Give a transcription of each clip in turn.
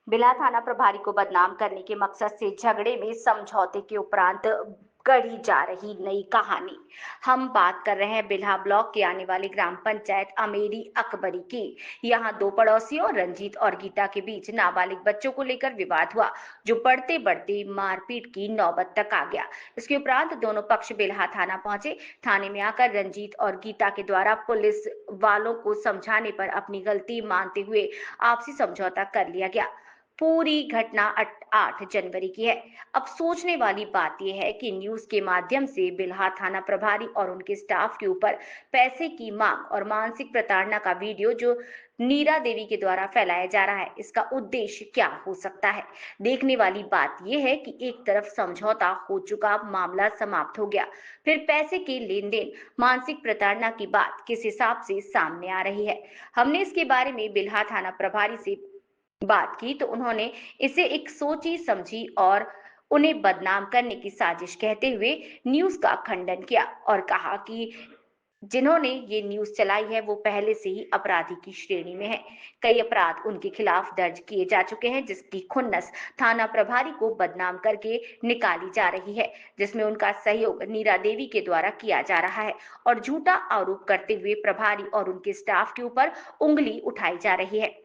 बिल्हा थाना प्रभारी को बदनाम करने के मकसद से झगड़े में समझौते के उपरांत गढ़ी जा रही नई कहानी। हम बात कर रहे हैं बिल्हा ब्लॉक के आने वाली ग्राम पंचायत अमेरी अकबरी की। यहाँ दो पड़ोसियों रंजीत और गीता के बीच नाबालिग बच्चों को लेकर विवाद हुआ, जो बढ़ते बढ़ते मारपीट की नौबत तक आ गया। इसके उपरांत दोनों पक्ष बिल्हा थाना पहुंचे। थाने में आकर रंजीत और गीता के द्वारा पुलिस वालों को समझाने पर अपनी गलती मानते हुए आपसी समझौता कर लिया गया। पूरी घटना 8 जनवरी की है। अब सोचने वाली बात यह है कि न्यूज के माध्यम से बिल्हा थाना प्रभारी और उनके स्टाफ के ऊपर पैसे की मांग और मानसिक प्रताड़ना का वीडियो जो नीरा देवी के द्वारा फैलाया जा रहा है, इसका उद्देश्य क्या हो सकता है। देखने वाली बात यह है कि एक तरफ समझौता हो चुका, मामला समाप्त हो गया, फिर पैसे के लेन देन, मानसिक प्रताड़ना की बात किस हिसाब से सामने आ रही है। हमने इसके बारे में बिल्हा थाना प्रभारी से बात की तो उन्होंने इसे एक सोची समझी और उन्हें बदनाम करने की साजिश कहते हुए न्यूज का खंडन किया और कहा कि जिन्होंने ये न्यूज चलाई है वो पहले से ही अपराधी की श्रेणी में है। कई अपराध उनके खिलाफ दर्ज किए जा चुके हैं, जिसकी खुन्नस थाना प्रभारी को बदनाम करके निकाली जा रही है, जिसमें उनका सहयोग नीरा देवी के द्वारा किया जा रहा है और झूठा आरोप करते हुए प्रभारी और उनके स्टाफ के ऊपर उंगली उठाई जा रही है।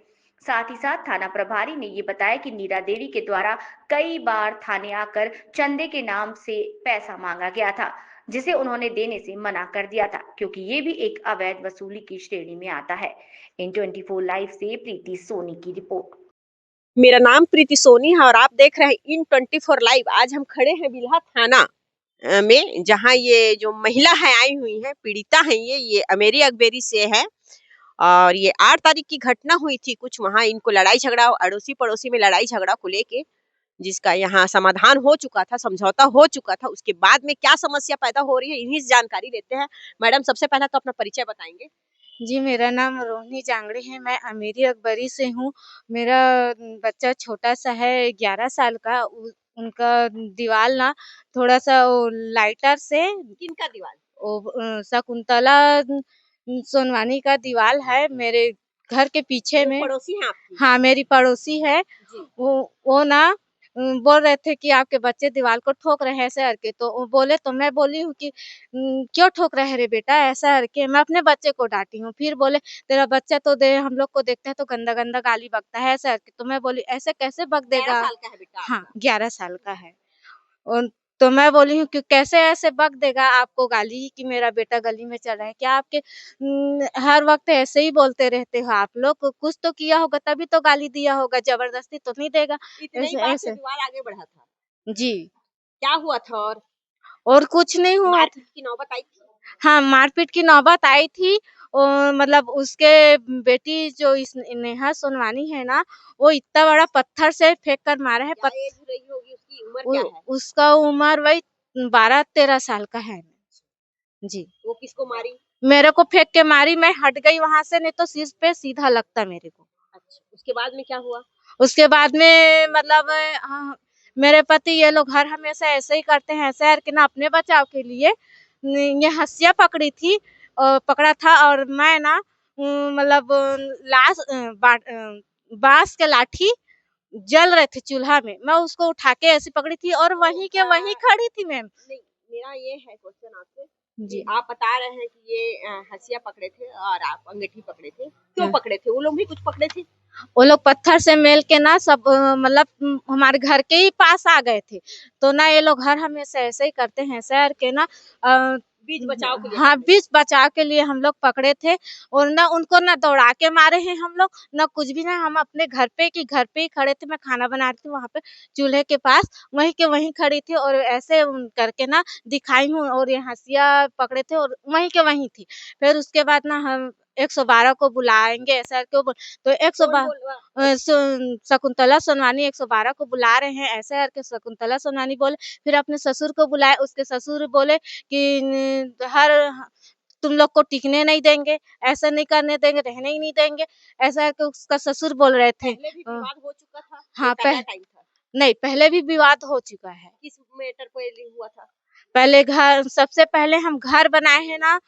साथ ही साथ थाना प्रभारी ने ये बताया कि नीरा देवी के द्वारा कई बार थाने आकर चंदे के नाम से पैसा मांगा गया था, जिसे उन्होंने देने से मना कर दिया था, क्योंकि ये भी एक अवैध वसूली की श्रेणी में आता है। इन 24 लाइव से प्रीति सोनी की रिपोर्ट। मेरा नाम प्रीति सोनी है और आप देख रहे हैं इन 24 लाइव। आज हम खड़े हैं बिल्हा थाना में, जहां ये जो महिला है आई हुई है, पीड़िता है, ये अमेरी अकबरी से है और ये 8 तारीख की घटना हुई थी। कुछ वहां इनको लड़ाई झगड़ा, अड़ोसी पड़ोसी में लड़ाई झगड़ा को लेके, जिसका यहाँ समाधान हो चुका था, समझौता हो चुका था। उसके बाद में क्या समस्या पैदा हो रही है, इन्हीं से जानकारी लेते हैं। मैडम, सबसे पहला तो अपना परिचय बताएंगे। जी, मेरा नाम रोहिणी जांगड़े है। मैं अमेरी अकबरी से हूँ। मेरा बच्चा छोटा-सा है, 11 साल का। उनका दीवाल ना थोड़ा-सा वो लाइटर से किनका दीवार? शकुंतला सोनवानी का दीवाल है मेरे घर के पीछे में। पड़ोसी हैं आपकी? हाँ, मेरी पड़ोसी है। जी। वो ना बोल रहे थे कि आपके बच्चे दीवार को ठोक रहे हैं ऐसे करके, तो वो बोले तो मैं बोली हूँ कि क्यों ठोक रहे रे बेटा ऐसा करके, मैं अपने बच्चे को डांटी हूँ। फिर बोले तेरा बच्चा तो दे हम लोग को देखता है तो गंदा गंदा गाली बकता है ऐसा करके, तो मैं बोली ऐसे कैसे बक 11 देगा। साल का है बेटा? हाँ, 11 साल का है। और तो मैं बोली हूँ कि कैसे ऐसे बक देगा आपको गाली कि मेरा बेटा गली में चल रहा है। क्या आपके हर वक्त ऐसे ही बोलते रहते हो आप लोग? कुछ तो किया होगा तभी तो गाली दिया होगा, जबरदस्ती तो नहीं देगा। इतने ही ऐसे बात से ऐसे दीवार आगे बढ़ा था? जी। क्या हुआ था और कुछ नहीं हुआ था। मारपीट की नौबत आई थी? हाँ, मारपीट की नौबत आई थी। मतलब उसके बेटी जो इस नेहा सोनवानी है ना, वो इतना बड़ा पत्थर से फेंक कर मारा है। क्या एज हो रही होगी उसकी, उम्र क्या है? उसका उम्र वही 12-13 साल का है। जी। वो किसको मारी? मेरे को फेंक के मारी, मैं हट गई वहां से, नहीं तो सिर पे सीधा लगता मेरे को। अच्छा, उसके बाद में क्या हुआ? उसके बाद में मतलब मेरे पति ये लोग हर हमेशा ऐसे ही करते हैं, ऐसे करके ना अपने बचाव के लिए ये हंसिया पकड़ी थी पकड़ा था और मैं ना मतलब बांस के लाठी जल रहे थे चूल्हा में, मैं उसको उठा के ऐसी पकड़ी थी और वहीं के वहीं खड़ी थी मैम। नहीं, मेरा ये है क्वेश्चन आपसे कि जी। आप बता रहे हैं कि ये हंसिया पकड़े थे और आप अंगीठी पकड़े थे, क्यों हाँ। पकड़े थे? वो लोग भी कुछ पकड़े थे? वो लोग पत्थर से मेल के ना सब मतलब हमारे घर के ही पास आ गए थे, तो ना ये लोग हर हमेशा ऐसे ही करते हैं, ऐसे करके ना बीच बचाव के लिए हाँ, पकड़े? बीच बचाव के लिए हम लोग पकड़े थे और ना उनको ना दौड़ा के मारे हैं हम लोग, ना कुछ भी ना। हम अपने घर पे ही खड़े थे, मैं खाना बना रही थी वहाँ पे चूल्हे के पास, वहीं के वहीं खड़ी थी और ऐसे करके ना दिखाई हूँ और ये हंसिया पकड़े थे और वहीं के वहीं थी। फिर उसके बाद ना हम 112 को बुलाएँगे ऐसा करके तो कौन बोल रहा? शकुंतला सोनवानी 112 को बुला रहे हैं, ऐसे करके शकुंतला सोनवानी बोले। फिर अपने ससुर को बुलाए, उसके ससुर बोले कि तुम लोग को टिकने नहीं देंगे, ऐसा नहीं करने देंगे, रहने ही नहीं देंगे, ऐसा करके उसका ससुर बोल रहे थे। पहले भी विवाद हो चुका था? हाँ, ये पहला टाइम था? नहीं, पहले भी विवाद हो चुका है। किस मैटर पे हुआ था? पहले सबसे पहले हम घर बनाए हैं ना,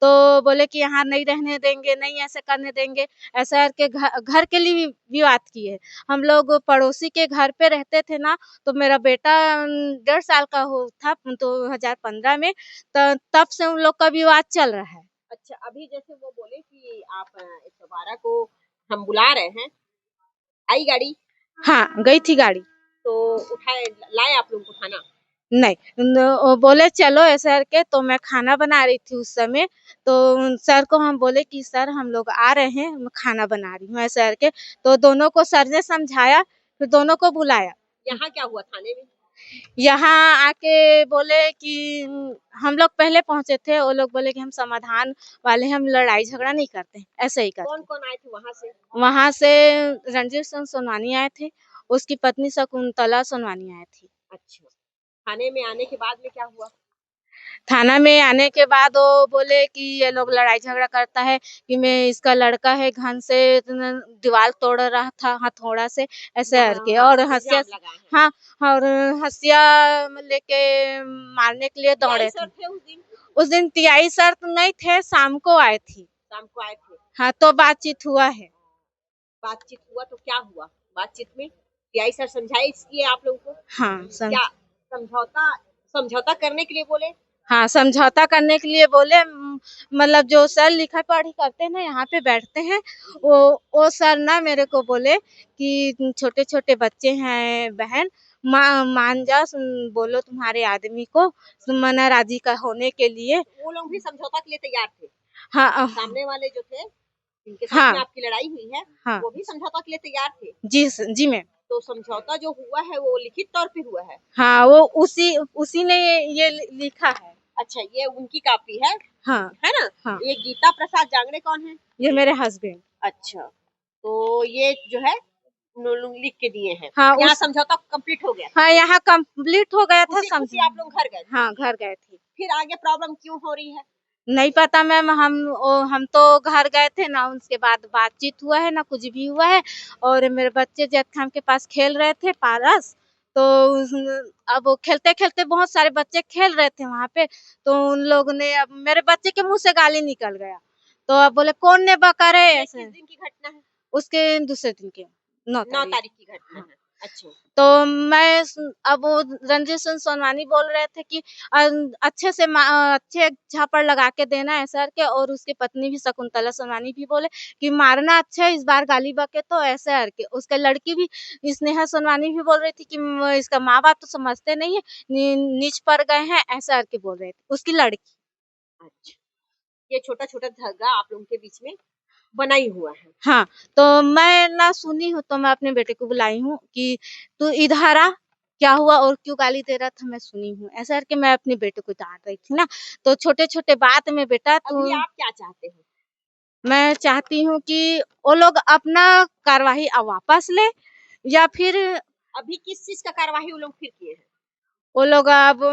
तो बोले कि यहाँ नहीं रहने देंगे, नहीं ऐसे करने देंगे, ऐसा करके घर के लिए भी विवाद किए। हम लोग पड़ोसी के घर पे रहते थे ना, तो मेरा बेटा 1.5 साल का था 2015 में, तब से उन लोग का विवाद चल रहा है। अच्छा, अभी जैसे वो बोले कि आप 112 को हम बुला रहे हैं, आई गाड़ी? हाँ, गई थी गाड़ी। तो उठाए लाए आप लोगों को थाना? नहीं, वो बोले चलो ऐसे करके, तो मैं खाना बना रही थी उस समय, तो सर को हम बोले कि सर हम लोग आ रहे हैं, मैं खाना बना रही हूँ ऐसे करके, तो दोनों को सर ने समझाया, फिर दोनों को बुलाया। यहाँ क्या हुआ थाने में? यहाँ आके बोले कि हम लोग पहले पहुंचे थे, वो लोग बोले कि हम समाधान वाले, हम लड़ाई झगड़ा नहीं करते, ऐसे ही करते। कौन कौन आए थे वहां से? वहां से रणजीत सिंह सोनवानी आए थे, उसकी पत्नी शकुंतला सोनवानी आई थी। अच्छा, थाने में आने के बाद में क्या हुआ? थाना में आने के बाद वो बोले कि ये लोग लड़ाई झगड़ा करता है, कि मैं इसका लड़का है, घन से दीवार तोड़ रहा था हथौड़ा से, ऐसे करके, और हंसिया, इल्जाम लगाए हैं। हाँ, और हंसिया लेके मारने के लिए दौड़े सर थे। थे उस दिन? उस दिन टीआई सर तो नहीं थे, शाम को आए थी। शाम को आए थे? हाँ, तो बातचीत हुआ है। बातचीत हुआ तो क्या हुआ बातचीत में? टीआई सर समझाए किए आप लोगों को? हाँ, क्या समझौता समझौता करने के लिए बोले? हाँ, समझौता करने के लिए बोले, मतलब जो सर लिखा पढ़ी करते हैं ना, यहाँ पे बैठते हैं, वो सर ना मेरे को बोले कि छोटे-छोटे बच्चे हैं बहन, मान जा, बोलो तुम्हारे आदमी को, मना राजी का होने के लिए। वो लोग भी समझौता के लिए तैयार थे? हाँ, सामने वाले जो थे जिनके साथ हाँ, में आपकी लड़ाई हुई है, हाँ, वो भी समझौता के लिए तैयार थे? जी मैम। तो समझौता जो हुआ है वो लिखित तौर पे हुआ है? हाँ, वो उसी ने ये लिखा है। अच्छा, ये उनकी कॉपी है? हाँ, है ना? हाँ, ये गीता प्रसाद जांगड़े कौन है? ये मेरे हस्बैंड। अच्छा, तो ये जो है लिख के दिए हैं। हाँ, यहाँ समझौता कंप्लीट हो गया? हाँ, यहाँ कंप्लीट हो गया था। उसी आप लोग घर गए थे? हाँ, घर गए थे। फिर आगे प्रॉब्लम क्यों हो रही है? नहीं पता मैम, हम तो घर गए थे ना, उसके बाद बातचीत हुआ है ना कुछ भी हुआ है, और मेरे बच्चे जैद खान के पास खेल रहे थे पारस, तो अब वो खेलते-खेलते बहुत सारे बच्चे खेल रहे थे वहाँ पे, तो उन लोग ने, अब मेरे बच्चे के मुँह से गाली निकल गया, तो अब बोले कौन ने बका रे ऐसे। किस दिन की घटना है? उसके दूसरे दिन के 9 तारीख की घटना हाँ। है। अच्छा, तो अब वो रंजीत सिंह सोनवानी बोल रहे थे कि अच्छे झापड़ लगा के देना ऐसा करके, और उसकी पत्नी भी शकुंतला सोनवानी भी बोले कि मारना अच्छा है, इस बार गाली बके तो ऐसे करके। उसका लड़की भी स्नेहा सोनवानी भी बोल रही थी कि इसका माँ बाप तो समझते नहीं है, नीच पर गए हैं, ऐसा करके बोल रहे थे उसकी लड़की। अच्छा, ये छोटा-छोटा धागा आप लोगों के बीच में बना ही हुआ है। हाँ, तो मैं ना सुनी हूँ, तो मैं अपने बेटे को बुलाई हूँ कि तू इधर आ, क्या हुआ और क्यों गाली दे रहा था, मैं सुनी हूँ। ऐसा करके मैं अपने बेटे को डाँट रही थी ना, तो छोटे-छोटे बात में बेटा अभी आप क्या चाहते हो? मैं चाहती हूँ कि वो लोग अपना कार्यवाही वापस ले, या फिर अभी किस चीज़ का कार्यवाही वो लोग फिर किए हैं? वो लोग अब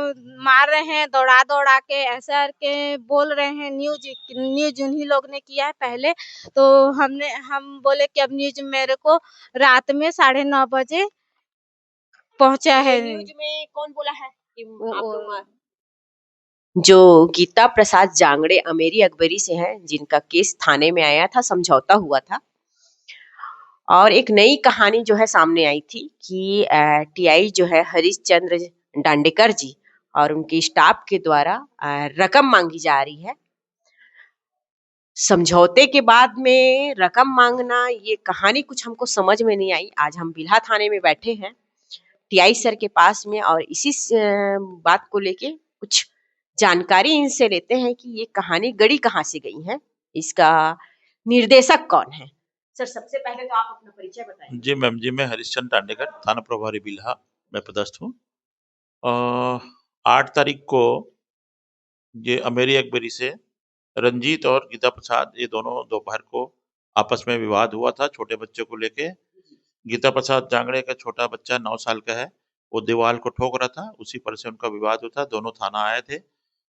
मार रहे हैं, दौड़ा-दौड़ा के ऐसा करके बोल रहे हैं। न्यूज़ उन्हीं लोग ने किया है पहले, तो हम बोले कि अब न्यूज़ मेरे को रात में 9:30 बजे पहुँचा है। न्यूज़ में कौन बोला है कि वो आप लोग जो गीता प्रसाद जांगड़े अमेरी अकबरी से हैं, जिनका केस थाने में आया था, समझौता हुआ था, और एक नई कहानी जो है सामने आई थी कि टीआई जो है हरीश चंद्र डांडेकर जी और उनके स्टाफ के द्वारा रकम मांगी जा रही है। समझौते के बाद में रकम मांगना, ये कहानी कुछ हमको समझ में नहीं आई। आज हम बिल्हा थाने में बैठे हैं टीआई सर के पास में, और इसी बात को लेके कुछ जानकारी इनसे लेते हैं कि ये कहानी गढ़ी कहाँ से गई है, इसका निर्देशक कौन है। सर, सबसे पहले तो आप अपना परिचय बताएं। जी मैम जी, मैं हरिश्चंद्र टांडेकर, थाना प्रभारी बिल्हा में पदस्थ हूँ। 8 तारीख को ये अमेरी अकबरी से रंजीत और गीता प्रसाद, ये दोनों दोपहर को आपस में विवाद हुआ था छोटे बच्चे को लेके। गीता प्रसाद जांगड़े का छोटा बच्चा 9 साल का है, वो दीवार को ठोक रहा था, उसी पर से उनका विवाद हुआ था। दोनों थाना आए थे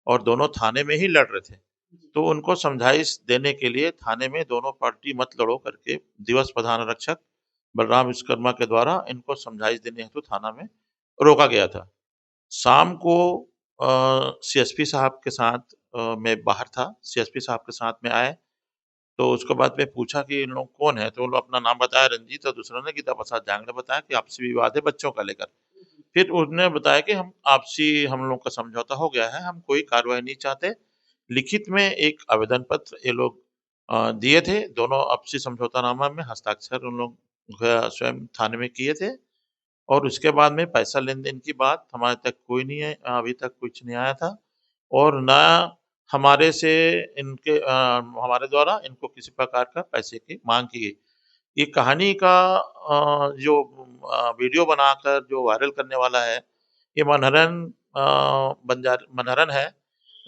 और दोनों थाने में ही लड़ रहे थे, तो उनको समझाइश देने के लिए थाने में दोनों पार्टी मत लड़ो करके दिवस प्रधान रक्षक बलराम विश्वकर्मा के द्वारा इनको समझाइश देने हेतु थाना में रोका गया था। शाम को सीएसपी साहब के साथ मैं बाहर था, सीएसपी साहब के साथ में आए, तो उसके बाद मैं पूछा कि इन लोग कौन है? तो वो लोग अपना नाम बताया रंजीत और दूसरा ने गीता प्रसाद जांगड़े बताया कि आपसी विवाद है बच्चों का लेकर। फिर उसने बताया कि हम लोग का समझौता हो गया है, हम कोई कार्रवाई नहीं चाहते। लिखित में एक आवेदन पत्र ये लोग दिए थे, दोनों आपसी समझौतानामा में हस्ताक्षर उन लोग स्वयं थाने में किए थे और उसके बाद में पैसा लेन-देन की बात हमारे तक कोई नहीं है, अभी तक कुछ नहीं आया था और ना हमारे से हमारे द्वारा इनको किसी प्रकार का पैसे की माँग की गई। ये कहानी का वीडियो बनाकर जो वायरल करने वाला है, ये मनहरन है,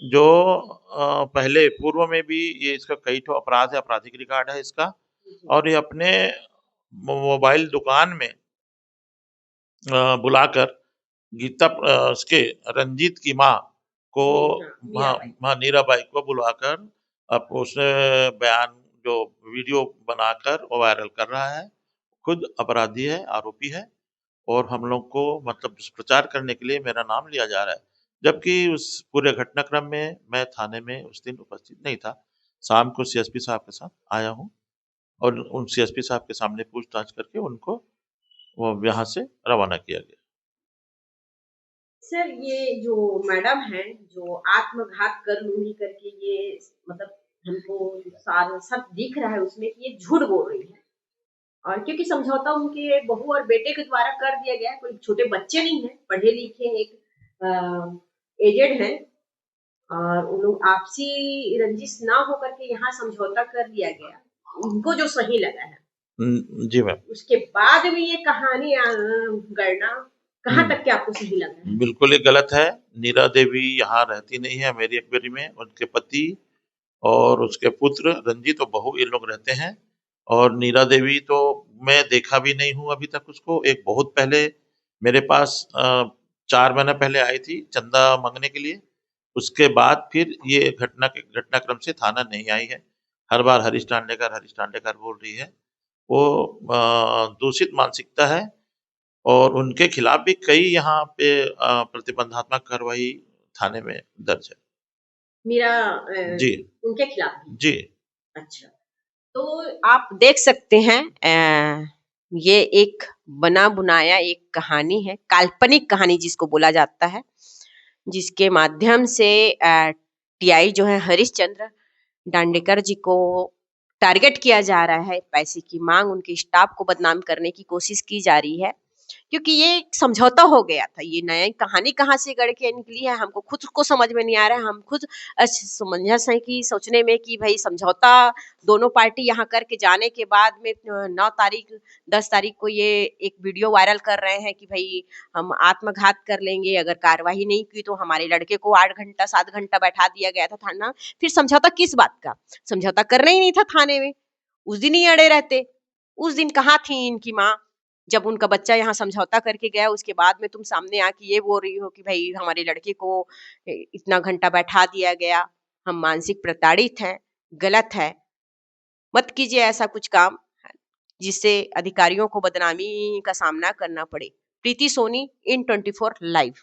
जो पहले पूर्व में भी ये इसका कई ठो अपराध है, आपराधिक रिकॉर्ड है इसका और ये अपने मोबाइल दुकान में बुलाकर उसके रंजीत की माँ को नीराबाई को बुलाकर अब उसने बयान जो वीडियो बनाकर वो वायरल कर रहा है। खुद अपराधी है, आरोपी है और हम लोग को मतलब दुष्प्रचार करने के लिए मेरा नाम लिया जा रहा है। जबकि उस पूरे घटनाक्रम में मैं थाने में उस दिन उपस्थित नहीं था। शाम को सीएसपी साहब के साथ आया हूँ और उन सीएसपी साहब के सामने पूछताछ करके उनको वो यहाँ से रवाना किया गया। सर ये जो मैडम है जो आत्मघात कर लूंगी करके ये मतलब हमको सारा सब दिख रहा है उसमें कि ये झूठ बोल रही है और क्योंकि समझौता उनके बहू और बेटे के द्वारा कर दिया गया है, कोई छोटे बच्चे नहीं है, पढ़े लिखे एक एजेड है और उन लोग आपसी रंजिश ना होकर के यहाँ समझौता कर दिया गया उनको जो सही लगा है। जी मैम। उसके बाद में ये कहानी गढ़ना कहाँ तक के आपको सही लगा है? बिल्कुल ये गलत है। नीरा देवी यहाँ रहती नहीं है मेरी अकबरी में, उनके पति और उसके पुत्र रंजीत और बहू ये लोग रहते हैं और नीरा देवी तो मैं देखा भी नहीं हूँ अभी तक उसको। एक बहुत पहले मेरे पास 4 महीना पहले आई थी चंदा मांगने के लिए। उसके बाद फिर ये घटनाक्रम से थाना नहीं आई है। हर बार हरीश टांडेकर बोल रही है। वो दूषित मानसिकता है और उनके खिलाफ भी कई यहाँ पे प्रतिबंधात्मक कार्रवाई थाने में दर्ज है। मीरा जी उनके खिलाफ जी। अच्छा, तो आप देख सकते हैं ये एक बना बुनाया एक कहानी है, काल्पनिक कहानी जिसको बोला जाता है, जिसके माध्यम से टीआई जो है हरीश चंद्र डांडेकर जी को टारगेट किया जा रहा है, पैसे की मांग उनके स्टाफ को बदनाम करने की कोशिश की जा रही है क्योंकि ये एक समझौता हो गया था। ये नई कहानी कहाँ से गढ़ के निकली है हमको खुद को समझ में नहीं आ रहा है। हम खुद समंजस है कि सोचने में कि भाई समझौता दोनों पार्टी यहाँ करके जाने के बाद में 9 तारीख 10 तारीख को ये एक वीडियो वायरल कर रहे हैं कि भाई हम आत्मघात कर लेंगे अगर कार्रवाई नहीं की तो हमारे लड़के को 8 घंटा 7 घंटा बैठा दिया गया था थाना। फिर समझौता किस बात का? समझौता करना ही नहीं था थाने में, उस दिन ही अड़े रहते। उस दिन कहाँ थी इनकी माँ जब उनका बच्चा यहाँ समझौता करके गया? उसके बाद में तुम सामने आके ये बोल रही हो कि भाई हमारे लड़के को इतना घंटा बैठा दिया गया, हम मानसिक प्रताड़ित हैं। गलत है, मत कीजिए ऐसा कुछ काम जिससे अधिकारियों को बदनामी का सामना करना पड़े। प्रीति सोनी, इन 24 लाइव।